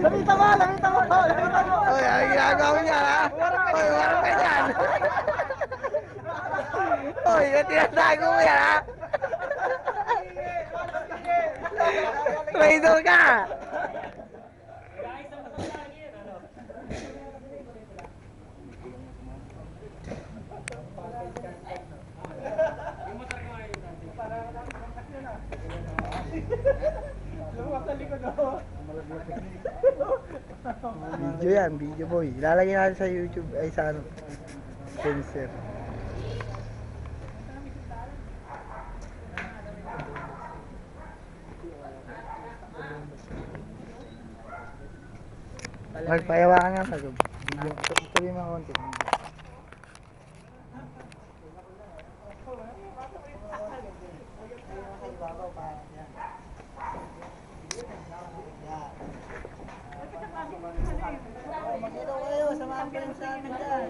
Lamita mo! Oy, ang ginagawa niya, ha? Oy, warang ka dyan. Oy, tinatago mo yan, ha? Traitor ka! Video yan, video boy. Ilalagay natin sa YouTube, ay sa ano, sensor. Magpayawakan nga sa video. Tuloy mga konti. Magkita kayo sa mga friends namin dyan.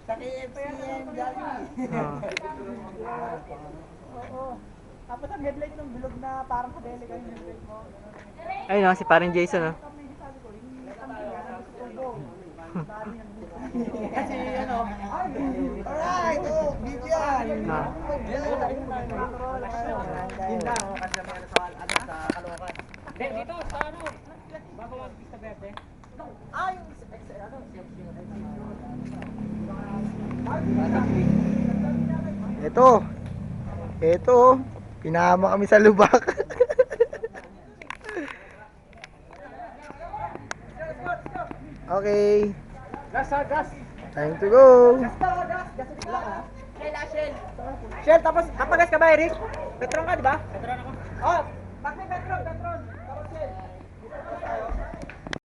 Sa KFC and Jollibee. Oo. Tapos ang headlight ng bilog na parang kadeli kayo yung headlight mo. Ayun no, si parang Jason no. Kasi ano, alright, oh, video yan. Yun lang, kasi may ano sa Caloocan. Dito, sa ano? Bago mag-pista verde. Ay, Ito, pinahama kami sa lubak. Okay, gas. time to go. Shell, tapos kapagas ka ba, Eric? Petron ka, di ba? Petron ako. Oh,